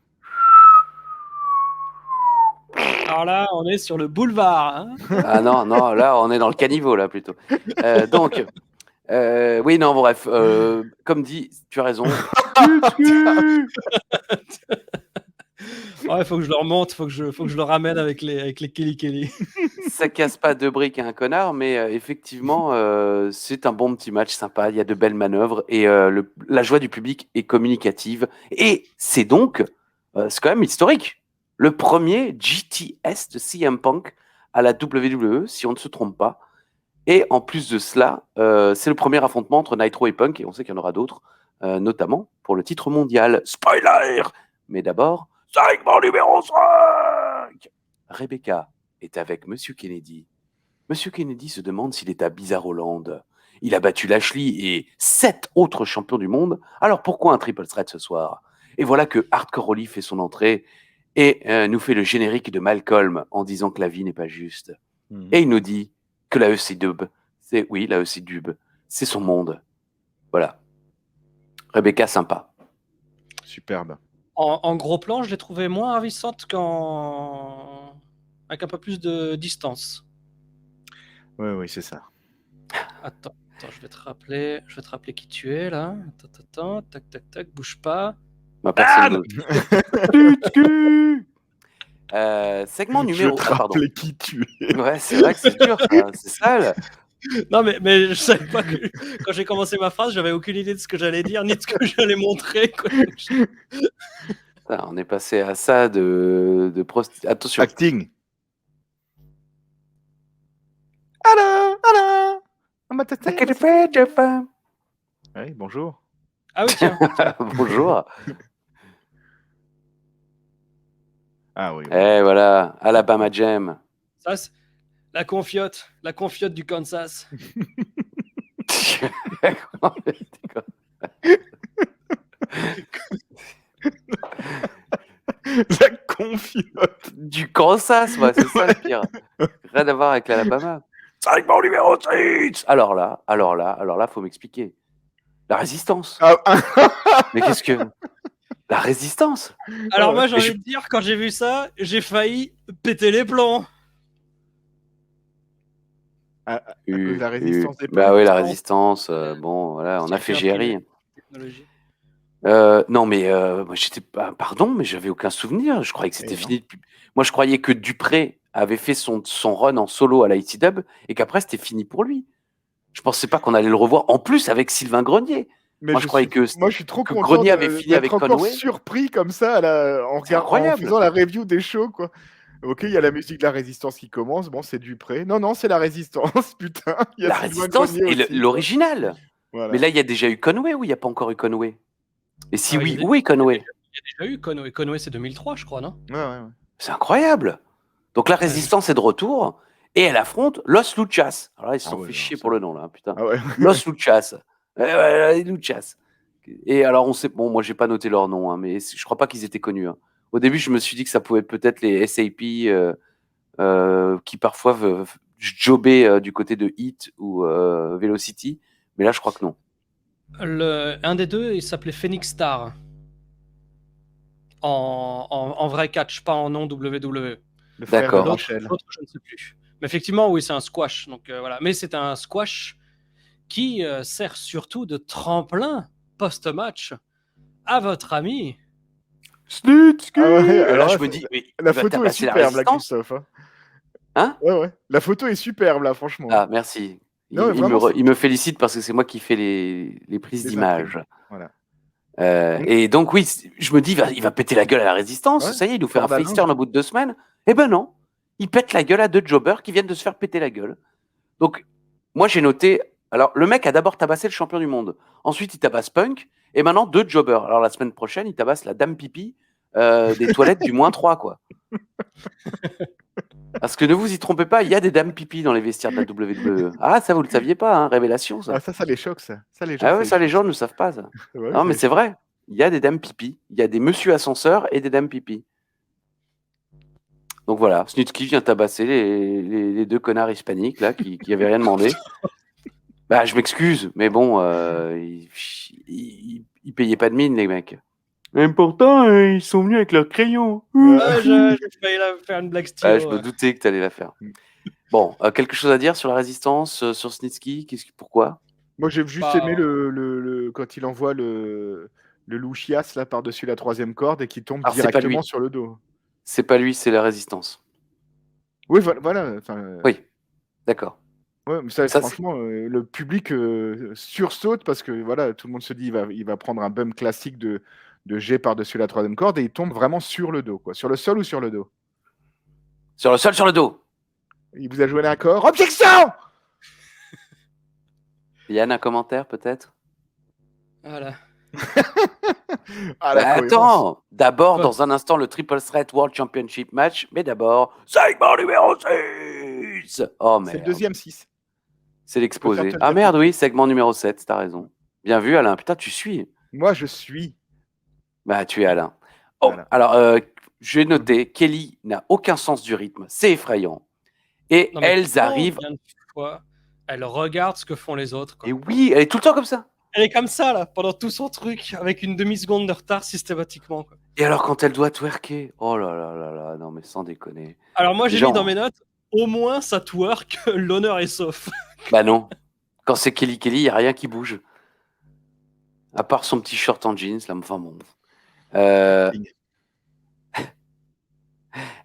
Alors là, on est sur le boulevard. Hein. Ah non, là, on est dans le caniveau, là, plutôt. Donc, oui, non, bref, comme dit, tu as raison. Il faut que je le remonte, faut que je le ramène avec les Kelly. Ça casse pas 2 briques à un connard, mais effectivement, c'est un bon petit match sympa. Il y a de belles manœuvres et la joie du public est communicative. Et c'est donc, c'est quand même historique. Le premier GTS de CM Punk à la WWE, si on ne se trompe pas. Et en plus de cela, c'est le premier affrontement entre Nitro et Punk, et on sait qu'il y en aura d'autres, notamment pour le titre mondial. Spoiler! Mais d'abord, segment numéro 5! Rebecca est avec Monsieur Kennedy. Monsieur Kennedy se demande s'il est à Bizarroland. Il a battu Lashley et 7 autres champions du monde. Alors pourquoi un triple threat ce soir? Et voilà que Hardcore Holly fait son entrée et nous fait le générique de Malcolm en disant que la vie n'est pas juste. Et il nous dit que la EC Dub, la EC Dub, c'est son monde. Voilà. Rebecca, sympa. Superbe. En gros plan, je l'ai trouvée moins ravissante avec un peu plus de distance. Oui, c'est ça. Attends, je vais te rappeler qui tu es là. Attends, tac, bouge pas. Ma personne. Segment Je numéro. te pardon. rappeler qui tu es. Ouais, c'est vrai que c'est dur, ça. C'est sale. Non, mais je savais pas que quand j'ai commencé ma phrase, j'avais aucune idée de ce que j'allais dire ni de ce que j'allais montrer. Quoi. Putain, on est passé à ça de Attention. Acting. Alors. Oui, bonjour. Ah oui, tiens. Bonjour. Ah oui. Eh voilà, Alabama Jam. Ça, c'est la confiote du Kansas. La confiote. Du Kansas, ouais, c'est ça le pire. Rien à voir avec l'Alabama. Segment numéro 6. Alors là, faut m'expliquer. La résistance. Ah, Mais qu'est-ce que... La résistance. Alors moi, j'ai Mais envie de dire, quand j'ai vu ça, j'ai failli péter les plombs. à cause de la résistance des Bah peuples. oui, la résistance. Bon, voilà, on a fait GRI. Technologie. Non, mais moi, j'étais pas. Pardon, mais j'avais aucun souvenir. Je croyais que c'était Et non. fini depuis. Moi, je croyais que Dupré avait fait son run en solo à la ITW et qu'après c'était fini pour lui. Je pensais pas qu'on allait le revoir. En plus, avec Sylvain Grenier. Mais Moi, je croyais que moi, je suis trop que content Grenier avait fini d'être avec encore Conway. surpris comme ça en incroyable. faisant la review des shows, quoi. Ok, il y a la musique de la résistance qui commence. Bon, c'est Dupré. Non, c'est la résistance, putain. Il y a La Sylvain résistance Grenier et aussi, quoi. l'original. Voilà. Mais là, il y a déjà eu Conway ou il n'y a pas encore eu Conway? Et si Ah, oui, il y a où est Conway? Il y a déjà eu Conway. Conway, c'est 2003, je crois, non? Ouais. C'est incroyable. Donc la résistance est de retour et elle affronte Los Luchas. Alors là, ils se sont fait chier pour le nom, là, putain. Ah ouais. Los Luchas. Les Luchas. Et alors, on sait, bon, moi, j'ai pas noté leur nom, hein, mais je crois pas qu'ils étaient connus. Hein. Au début, je me suis dit que ça pouvait peut-être les SAP qui parfois jobber du côté de Heat ou Velocity, mais là, je crois que non. Un des deux, il s'appelait Phoenix Star. En vrai catch, pas en non WWE. Le frère de D'accord. Rochelle. L'autre, je ne sais plus. Mais effectivement, oui, c'est un squash. Donc voilà. Mais c'est un squash qui sert surtout de tremplin post-match à votre ami. Ah ouais, Alors alors là, là, je me dis, mais la il va photo est tabasser la superbe, là, résistance. Christophe. Hein? Ouais. La photo est superbe, là, franchement. Ah, merci. Non, mais vraiment, Il me félicite parce que c'est moi qui fais les prises Les d'images. imprimes, voilà. Et donc, oui, je me dis, il va péter la gueule à la résistance. Ouais, Ça y est, il nous fait un Cordalinge. face turn au bout de 2 semaines. Eh ben non, il pète la gueule à 2 jobbers qui viennent de se faire péter la gueule. Donc, moi, j'ai noté. Alors, le mec a d'abord tabassé le champion du monde. Ensuite, il tabasse Punk. Et maintenant, 2 jobbers. Alors, la semaine prochaine, il tabasse la dame pipi des toilettes du -3, quoi. Parce que ne vous y trompez pas, il y a des dames pipi dans les vestiaires de la WWE. Ah, ça, vous le saviez pas, hein, révélation, ça. Ah, ça les choque, ça. Les gens, Ah ouais, ça, les gens ne le savent pas, ça. Ouais, Non, mais c'est vrai. Il y a des dames pipi. Il y a des monsieur ascenseurs et des dames pipi. Donc voilà, Snitsky vient tabasser les 2 connards hispaniques, là, qui avaient rien demandé. Bah, je m'excuse, mais bon, ils payaient pas de mine, les mecs. Et pourtant, ils sont venus avec leur crayon. Ah, j'ai failli faire une blague stylo. Je me doutais que tu allais la faire. Bon, quelque chose à dire sur la résistance, sur Snitsky? Pourquoi? Moi, j'ai juste Bah, aimé le quand il envoie le Luchias là par-dessus la 3e corde et qui tombe Alors, c'est pas directement lui. sur le dos. C'est pas lui, c'est la résistance. Oui, voilà. Oui, d'accord. Ouais, mais ça, Ça, franchement, le public sursaute parce que voilà, tout le monde se dit il va prendre un bump classique de jet par-dessus la 3e corde et il tombe vraiment sur le dos, quoi. Sur le sol ou sur le dos? Sur le sol, sur le dos. Il vous a joué un accord. Objection! Yann, un commentaire, peut-être? voilà. Ah, la cohérence. Attends, d'abord, Ouais. dans un instant, le Triple Threat World Championship match, mais d'abord, segment numéro 6. 6. Oh C'est le merde. deuxième 6. C'est l'exposé. Peut-être Ah le merde, oui, segment numéro 7, t'as raison. Bien vu, Alain. Putain, tu suis. Moi, je suis. Bah, tu es Alain. Oh, Voilà. alors, j'ai noté, Kelly n'a aucun sens du rythme. C'est effrayant. Et Non, mais elles arrivent. combien de fois elle regarde ce que font les autres, quoi. Et oui, elle est tout le temps comme ça. Elle est comme ça, là, pendant tout son truc, avec une demi-seconde de retard systématiquement, quoi. Et alors, quand elle doit twerker, oh là là là là, non mais sans déconner. Alors moi, j'ai Genre- mis dans mes notes, au moins ça twerk, l'honneur est sauf. Bah non. Quand c'est Kelly, il n'y a rien qui bouge. À part son petit short en jeans, là, enfin bon.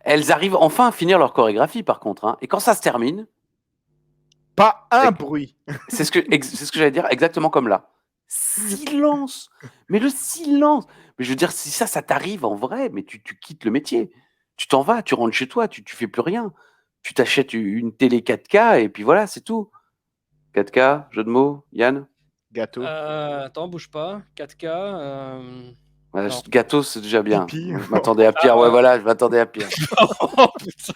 Elles arrivent enfin à finir leur chorégraphie, par contre. Hein. Et quand ça se termine, Pas un C'est- bruit. c'est ce que j'allais dire, exactement comme là. Silence. Mais le silence. Mais je veux dire, si ça t'arrive en vrai, mais tu quittes le métier. Tu t'en vas, tu rentres chez toi, tu fais plus rien. Tu t'achètes une télé 4K et puis voilà, c'est tout. 4K, jeu de mots, Yann. Gâteau. Attends, bouge pas. 4K. Ouais, Non. gâteau, c'est déjà bien. Pipi. Je m'attendais à pire. Ah, Ouais, voilà, je m'attendais à pire. Oh, putain.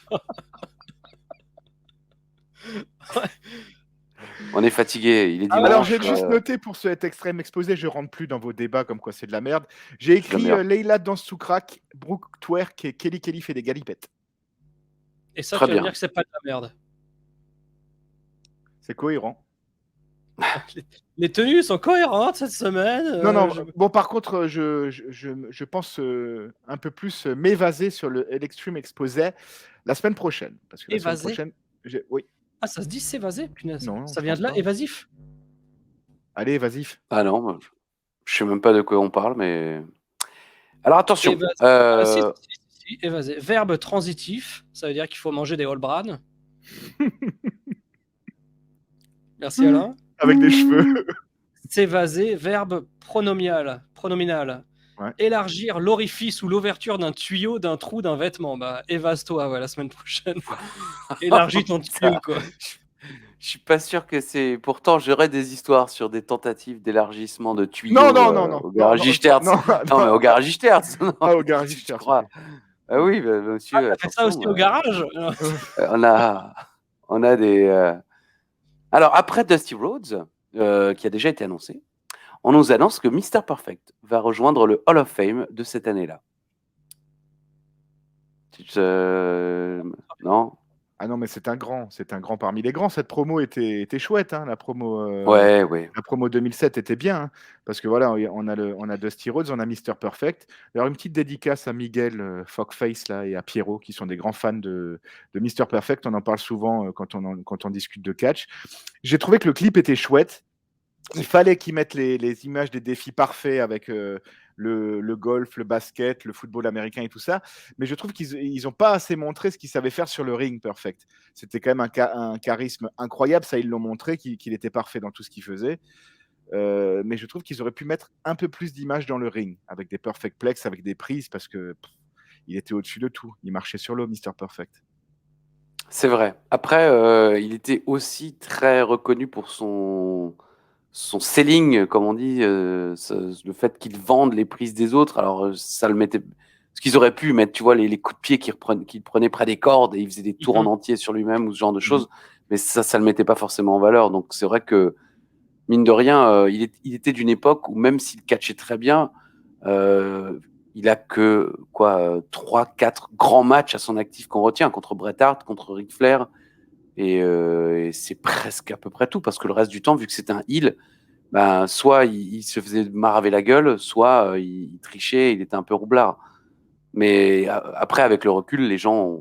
On est fatigué. Il est dimanche. Alors, j'ai juste noté pour cet extrême exposé, je rentre plus dans vos débats comme quoi c'est de la merde. J'ai écrit merde. Leila danse sous crack, Brooke twerk et Kelly fait des galipettes. Et ça, Très tu veux bien. dire que c'est pas de la merde. C'est cohérent. Les tenues sont cohérentes cette semaine. Non. Bon, par contre, je pense un peu plus m'évaser sur l'extreme exposé la semaine prochaine. Parce que la semaine Évaser prochaine, oui. Ah, ça se dit s'évaser, punaise. Non, Ça je vient pense de là, pas. évasif. Allez, évasif. Ah non, moi, je sais même pas de quoi on parle, mais. Alors attention. Évaser. Ah, si, évaser. Verbe transitif, ça veut dire qu'il faut manger des Holbran. Merci Alain. Avec des cheveux. S'évaser, verbe pronominal. Ouais. Élargir l'orifice ou l'ouverture d'un tuyau, d'un trou, d'un vêtement. Bah, évase-toi, ouais, la semaine prochaine. Élargis ton tuyau, quoi. Je suis pas sûr que c'est. Pourtant, j'aurais des histoires sur des tentatives d'élargissement de tuyaux Non. au garage Tertz. Non, mais au garage Tertz. Ah, au garage je Tertz, crois. ok. Ah oui, bah, monsieur. T'as fait ça aussi au garage. On a des. Alors, après Dusty Rhodes, qui a déjà été annoncé, on nous annonce que Mr. Perfect va rejoindre le Hall of Fame de cette année-là. Non? Ah non, mais c'est un grand parmi les grands. Cette promo était chouette, hein, la promo. Ouais. La promo 2007 était bien, hein, parce que voilà, on a Dusty Rhodes, on a Mr. Perfect. Alors une petite dédicace à Miguel Fogface là et à Pierrot, qui sont des grands fans de Mr. Perfect. On en parle souvent quand on discute de catch. J'ai trouvé que le clip était chouette. Il fallait qu'ils mettent les images des défis parfaits avec le golf, le basket, le football américain et tout ça. Mais je trouve qu'ils n'ont pas assez montré ce qu'ils savaient faire sur le ring Perfect. C'était quand même un charisme incroyable. Ça, ils l'ont montré, qu'il était parfait dans tout ce qu'il faisait. Mais je trouve qu'ils auraient pu mettre un peu plus d'images dans le ring, avec des Perfect Plex, avec des prises, parce que il était au-dessus de tout. Il marchait sur l'eau, Mr. Perfect. C'est vrai. Après, il était aussi très reconnu pour son selling, comme on dit, le fait qu'il vende les prises des autres. Alors, ça le mettait. Parce qu'ils auraient pu mettre, tu vois, les coups de pied qu'il prenait près des cordes et il faisait des tours en entier sur lui-même ou ce genre de choses. Mais ça le mettait pas forcément en valeur. Donc, c'est vrai que, mine de rien, il était d'une époque où même s'il catchait très bien, il a que 3-4 grands matchs à son actif qu'on retient, contre Bret Hart, contre Ric Flair. Et c'est presque à peu près tout, parce que le reste du temps, vu que c'était un heel, ben, soit il se faisait maraver la gueule, soit il trichait, il était un peu roublard. Mais après, avec le recul, les gens,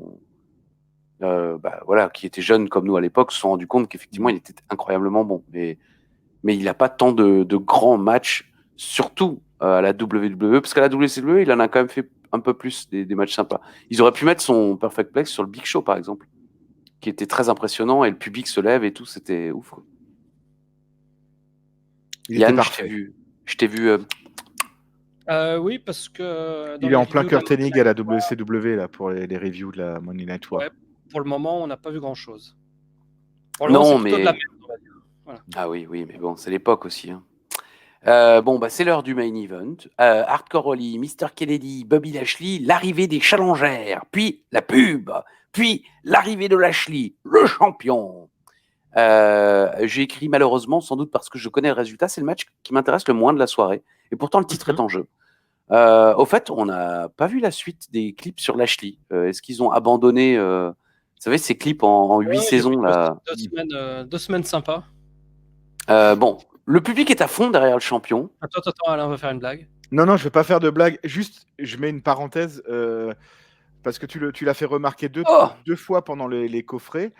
qui étaient jeunes comme nous à l'époque, se sont rendus compte qu'effectivement, il était incroyablement bon. Mais il n'a pas tant de grands matchs, surtout à la WWE, parce qu'à la WWE, il en a quand même fait un peu plus des matchs sympas. Ils auraient pu mettre son Perfect Plex sur le Big Show, par exemple, qui était très impressionnant, et le public se lève et tout, c'était ouf. Quoi. Yann, je t'ai vu. Oui, parce que. Il est en plein curtaining à la WCW là, pour les reviews de la Money Night War. Ouais, pour le moment, on n'a pas vu grand-chose. Pour Non, moment, c'est mais. plutôt de la merde, on va dire. Voilà. Ah oui, mais bon, c'est l'époque aussi. Hein. Bon, bah, c'est l'heure du main event. Hardcore Holly, Mr. Kennedy, Bobby Lashley, l'arrivée des challengers, puis la pub, puis l'arrivée de Lashley, le champion. J'ai écrit malheureusement, sans doute parce que je connais le résultat, c'est le match qui m'intéresse le moins de la soirée. Et pourtant, le titre est en jeu. Au fait, on n'a pas vu la suite des clips sur Lashley. Est-ce qu'ils ont abandonné, vous savez, ces clips en 8 saisons là 2 semaines sympas. Bon, le public est à fond derrière le champion. Attends, Alain va faire une blague. Non, je vais pas faire de blague. Juste, je mets une parenthèse parce que tu l'as fait remarquer deux fois pendant les coffrets.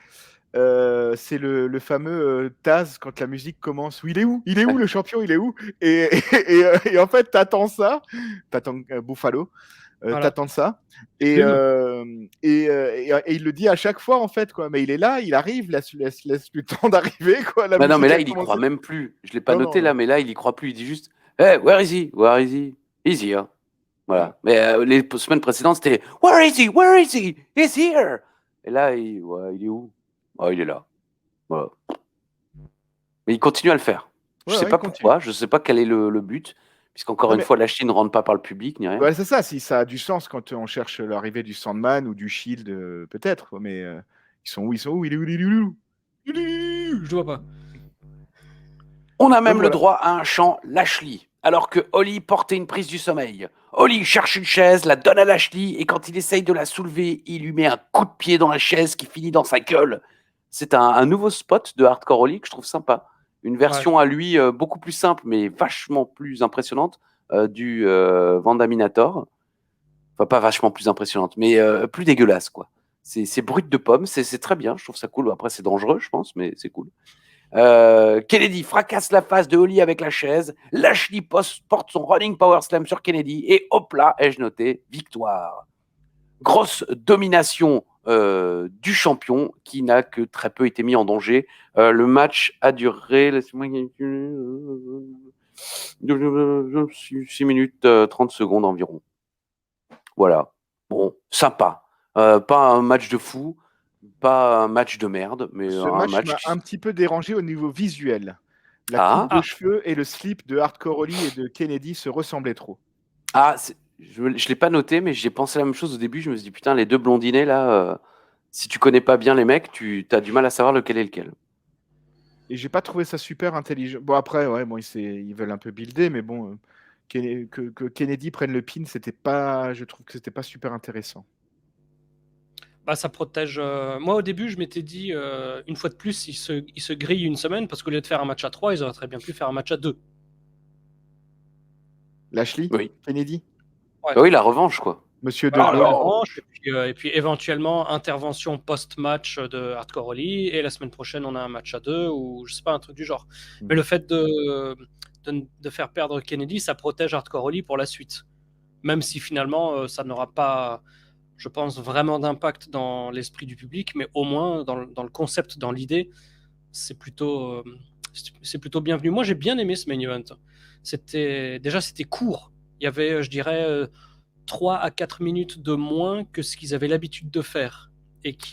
C'est le fameux Taz quand la musique commence. Il est où le champion? Il est où? Et en fait, t'attends ça. T'attends Buffalo. Voilà. T'attends ça. Et il le dit à chaque fois, en fait, quoi. Mais il est là, il arrive, laisse le temps d'arriver, quoi. Bah non, mais là, il y croit même plus. Je l'ai pas noté là, mais là, il y croit plus. Il dit juste, hey, where is he? Where is he? He's here. Voilà. Mais les semaines précédentes, c'était where is he? Where is he? He's here. Et là, il est où? Oh, il est là. Voilà. Mais il continue à le faire. Je sais pas pourquoi, je sais pas quel est le but, puisqu'encore une fois, Lashley ne rentre pas par le public ni rien. Ouais, c'est ça. Si ça a du sens quand on cherche l'arrivée du Sandman ou du Shield, peut-être. Mais ils sont où? Il est où? Je vois pas. On a même le droit à un chant Lashley, alors que Holly portait une prise du sommeil. Holly cherche une chaise, la donne à Lashley, et quand il essaye de la soulever, il lui met un coup de pied dans la chaise qui finit dans sa gueule. C'est un nouveau spot de Hardcore Holly que je trouve sympa. Une version à lui beaucoup plus simple, mais vachement plus impressionnante du Vandaminator. Enfin, pas vachement plus impressionnante, mais plus dégueulasse, quoi. C'est brut de pomme, c'est très bien, je trouve ça cool. Après, c'est dangereux, je pense, mais c'est cool. Kennedy fracasse la face de Holly avec la chaise. Lashley porte son running power slam sur Kennedy. Et hop là, ai-je noté, victoire. Grosse domination du champion qui n'a que très peu été mis en danger. Le match a duré 6 minutes 30 secondes environ. Voilà. Bon, sympa. Pas un match de fou. Pas un match de merde, mais Ce un match match m'a un petit peu dérangé au niveau visuel. La coupe de cheveux et le slip de Hardcore Holly et de Kennedy se ressemblaient trop. Je l'ai pas noté, mais j'ai pensé la même chose au début. Je me suis dit, putain, les deux blondinés, là, si tu connais pas bien les mecs, tu as du mal à savoir lequel est lequel. Et j'ai pas trouvé ça super intelligent. Bon, après, ils veulent un peu builder, mais bon, que Kennedy prenne le pin, je trouve que c'était pas super intéressant. Bah, ça protège. Moi, au début, je m'étais dit, une fois de plus, ils se grillent une semaine parce qu'au lieu de faire un match à 3, ils auraient très bien pu faire un match à 2. Lashley? Oui. Kennedy? Ouais. Oui, la revanche, quoi. Monsieur De La Gaulle. revanche, et puis éventuellement, intervention post-match de Hardcore Holly, et la semaine prochaine, on a un match à 2, ou je sais pas, un truc du genre. Mais le fait de faire perdre Kennedy, ça protège Hardcore Holly pour la suite. Même si finalement, ça n'aura pas, je pense, vraiment d'impact dans l'esprit du public, mais au moins dans le concept, dans l'idée, c'est plutôt bienvenu. Moi, j'ai bien aimé ce main event. C'était court. Il y avait, je dirais, 3 à 4 minutes de moins que ce qu'ils avaient l'habitude de faire.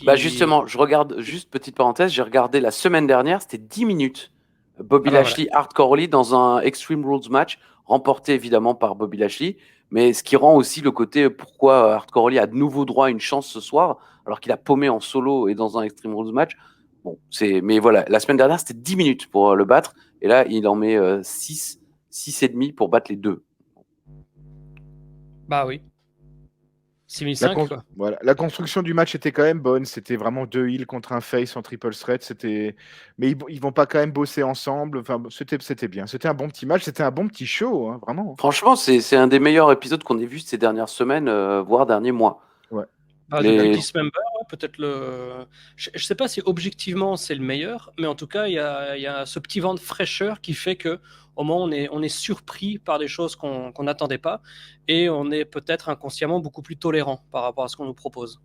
Bah justement, je regarde, juste petite parenthèse, j'ai regardé la semaine dernière, c'était 10 minutes. Bobby Lashley, voilà. Hardcore Holly dans un Extreme Rules match, remporté évidemment par Bobby Lashley, mais ce qui rend aussi le côté pourquoi Hardcore Holly a de nouveau droit à une chance ce soir, alors qu'il a paumé en solo et dans un Extreme Rules match. Bon, mais voilà, la semaine dernière, c'était 10 minutes pour le battre, et là, il en met 6 et demi pour battre les deux. Bah oui. 6.500, quoi. Voilà. La construction du match était quand même bonne. C'était vraiment 2 heels contre un face en triple threat. Mais ils vont pas quand même bosser ensemble. Enfin, c'était bien. C'était un bon petit match. C'était un bon petit show, hein, vraiment. Franchement, c'est un des meilleurs épisodes qu'on ait vu ces dernières semaines, voire derniers mois. Ouais. Depuis Dismember, peut-être je sais pas si objectivement c'est le meilleur, mais en tout cas, il y a ce petit vent de fraîcheur qui fait que au moins on est surpris par des choses qu'on n'attendait pas, et on est peut-être inconsciemment beaucoup plus tolérant par rapport à ce qu'on nous propose.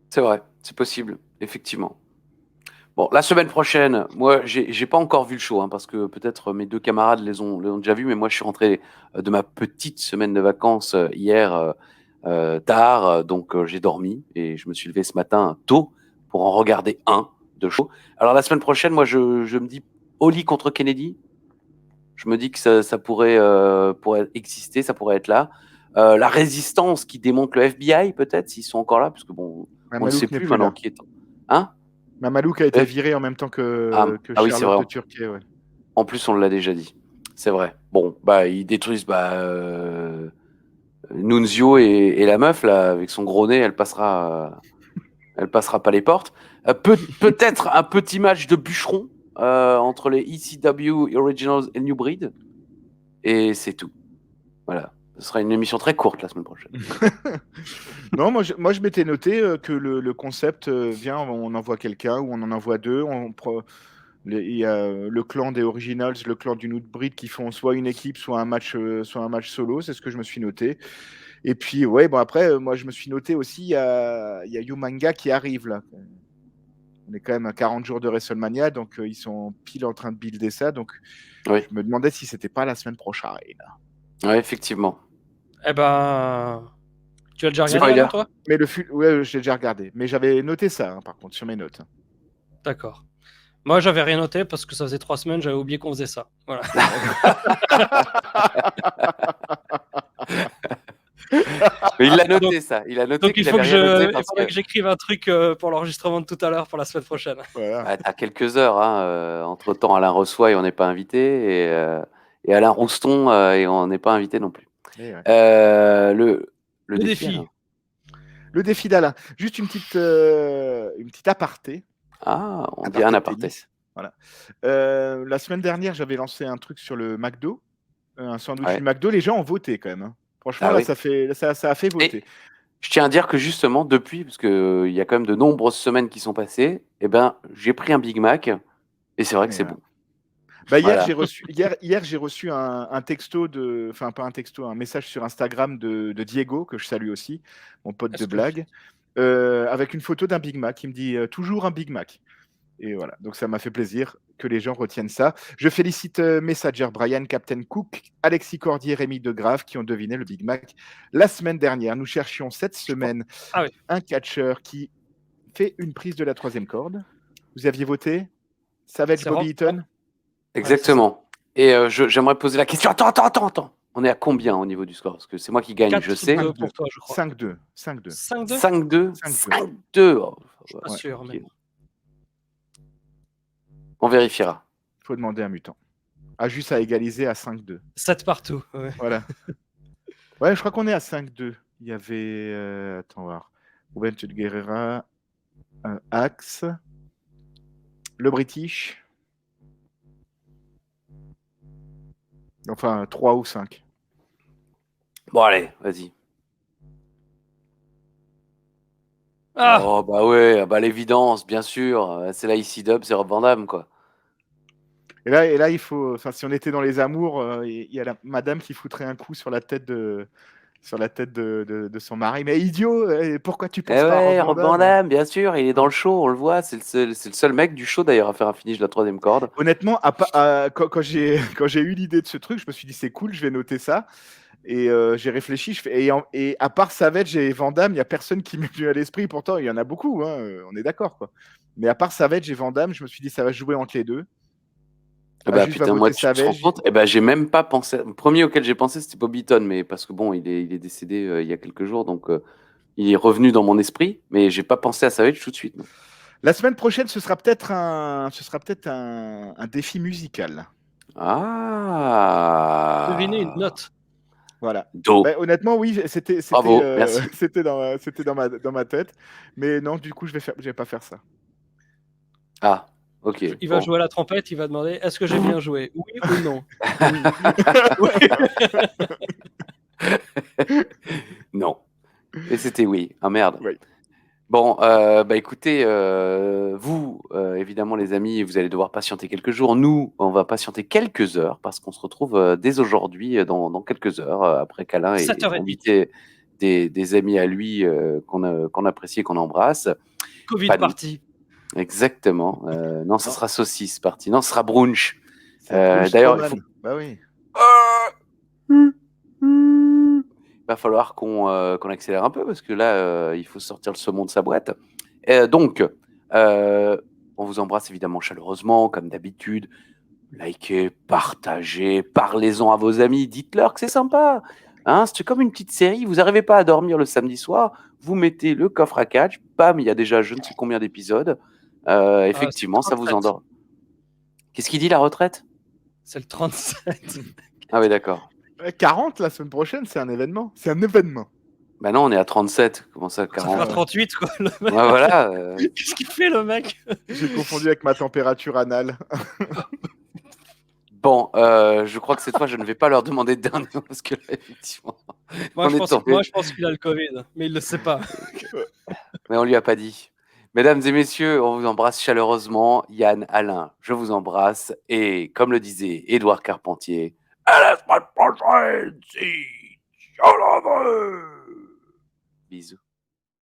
C'est vrai, c'est possible, effectivement. Bon, la semaine prochaine, moi, j'ai pas encore vu le show, hein, parce que peut-être mes deux camarades les ont déjà vus, mais moi, je suis rentré de ma petite semaine de vacances hier tard, donc j'ai dormi et je me suis levé ce matin tôt pour en regarder un de show. Alors la semaine prochaine, moi, je me dis Holly contre Kennedy. Je me dis que ça pourrait exister, ça pourrait être là. La résistance qui démonte le FBI, peut-être, s'ils sont encore là, parce que bon, on ne sait Mamalouk n'est plus plus maintenant là. qui est. Hein? Mamalouk a été Ouais. viré en même temps que Ah oui, c'est Charlotte vrai. de Turquie. Ouais. En plus, on l'a déjà dit. C'est vrai. Bon, bah, ils détruisent Nunzio et la meuf, là, avec son gros nez, elle passera pas les portes. Peut-être un petit match de bûcheron entre les ECW Originals et New Breed. Et c'est tout. Voilà. Ce sera une émission très courte la semaine prochaine. Non, moi je m'étais noté que le concept vient, on envoie quelqu'un ou on en envoie deux. Il y a le clan des Originals, le clan du New Breed qui font soit une équipe, soit un match solo. C'est ce que je me suis noté. Et puis, ouais, bon, après, moi je me suis noté aussi, il y a Umanga qui arrive là. On est quand même à 40 jours de WrestleMania, donc ils sont pile en train de builder ça. Donc, Oui. je me demandais si c'était pas la semaine prochaine. Ouais, effectivement. Eh ben, tu as déjà C'est regardé pas avant, toi? Mais ouais, j'ai déjà regardé. Mais j'avais noté ça, par contre, sur mes notes. D'accord. Moi, j'avais rien noté parce que ça faisait 3 semaines, j'avais oublié qu'on faisait ça. Voilà. Mais il l'a noté, ça. Il a noté Donc, il qu'il faut avait que rien noté il parce faudrait que que j'écrive un truc pour l'enregistrement de tout à l'heure pour la semaine prochaine. Voilà. t'as quelques heures. Hein, entre-temps, Alain reçoit et on n'est pas invité. Et Alain Rouston et on n'est pas invité non plus. Et ouais. Le défi. Alain. Le défi d'Alain. Juste une petite aparté. Ah, on dit un aparté. Tennis. Voilà. La semaine dernière, j'avais lancé un truc sur le McDo, un sandwich du McDo. Les gens ont voté quand même. Hein. Franchement, Ah là, oui. ça a fait voter. Et je tiens à dire que justement, depuis, parce qu'il y a quand même de nombreuses semaines qui sont passées, eh ben, j'ai pris un Big Mac et c'est vrai que c'est bon. Bah, hier, Voilà. j'ai reçu un texto enfin pas un texto, un message sur Instagram de Diego, que je salue aussi, mon pote de blague, avec une photo d'un Big Mac. Il me dit toujours un Big Mac. Et voilà, donc ça m'a fait plaisir que les gens retiennent ça. Je félicite Messenger, Brian, Captain Cook, Alexis Cordier, Rémi Degrave qui ont deviné le Big Mac la semaine dernière. Nous cherchions cette semaine un catcheur qui fait une prise de la 3e corde. Vous aviez voté Savage Bobby Eaton. Exactement. Et j'aimerais poser la question. Attends. On est à combien au niveau du score? Parce que c'est moi qui gagne, je sais. 4-2 pour toi, je crois. 5-2. 5-2. 5-2. Oh, je suis pas sûr, mais... On vérifiera. Il faut demander un mutant. Juste à égaliser à 5-2. 7 partout. Ouais. Voilà. Ouais, je crois qu'on est à 5-2. Il y avait... attends, voir. Ruben Guerrera, Axe, le British. Enfin, 3 ou 5. Bon, allez, vas-y. Ah oh, bah ouais, bah l'évidence, bien sûr. C'est la ECW, c'est Rob Van Dam, quoi. Et là, il faut... Enfin, si on était dans les amours, il y a la madame qui foutrait un coup sur la tête de son mari. Mais idiot, pourquoi tu penses pas à Rob Van Dam, bien sûr, il est dans le show, on le voit. C'est le seul mec du show, d'ailleurs, à faire un finish de la 3e corde. Honnêtement, quand j'ai eu l'idée de ce truc, je me suis dit, c'est cool, je vais noter ça. Et j'ai réfléchi, et à part Savage et Van Damme, il n'y a personne qui m'est venu à l'esprit. Pourtant, il y en a beaucoup, hein, on est d'accord, quoi. Mais à part Savage et Van Damme, je me suis dit, ça va jouer entre les deux. Bah putain, moi, tu te rends compte? J'ai même pas pensé. Le premier auquel j'ai pensé, c'était Bobby Eaton, mais parce que bon, il est décédé il y a quelques jours, donc il est revenu dans mon esprit, mais j'ai pas pensé à Savage tout de suite. Non. La semaine prochaine, ce sera peut-être un défi musical. Ah. Devinez une note. Voilà. Do. Bah, honnêtement, oui, c'était dans ma tête, mais non, du coup, je vais pas faire ça. Ah. Ok. Il va jouer à la trompette, il va demander est-ce que j'ai bien joué? Oui ou non? Non. Et c'était oui. Ah merde. Oui. Bon, écoutez, vous, évidemment, les amis, vous allez devoir patienter quelques jours. Nous, on va patienter quelques heures parce qu'on se retrouve dès aujourd'hui, dans quelques heures, après qu'Alain ait invité des amis à lui qu'on apprécie et qu'on embrasse. Covid party. Exactement. Non, ce sera saucisse party. Non, ce sera brunch. D'ailleurs, il faut... Bah oui. Il va falloir qu'on accélère un peu parce que là, il faut sortir le saumon de sa boîte. Donc, on vous embrasse évidemment chaleureusement, comme d'habitude. likez, partagez, parlez-en à vos amis, dites-leur que c'est sympa. Hein, c'est comme une petite série, vous n'arrivez pas à dormir le samedi soir, vous mettez le coffre à catch, bam, il y a déjà je ne sais combien d'épisodes. Effectivement, ça vous 37. endort. Qu'est-ce qu'il dit la retraite? C'est le 37. Ah oui, d'accord. 40 la semaine prochaine, c'est un événement. C'est un événement. Bah non, on est à 37. Comment ça, Ça 40? fera 38, quoi. Le mec. Ouais, voilà. Qu'est-ce qu'il fait, le mec? J'ai confondu avec ma température anale. Bon, je crois que cette fois, je ne vais pas leur demander de dernier mot, parce que là, effectivement, Moi, on est tombé. je pense qu'il a le Covid, mais il le sait pas. Mais on lui a pas dit. Mesdames et messieurs, on vous embrasse chaleureusement. Yann, Alain, je vous embrasse. Et comme le disait Édouard Carpentier, à la semaine prochaine, si Dieu le veut. Bisous.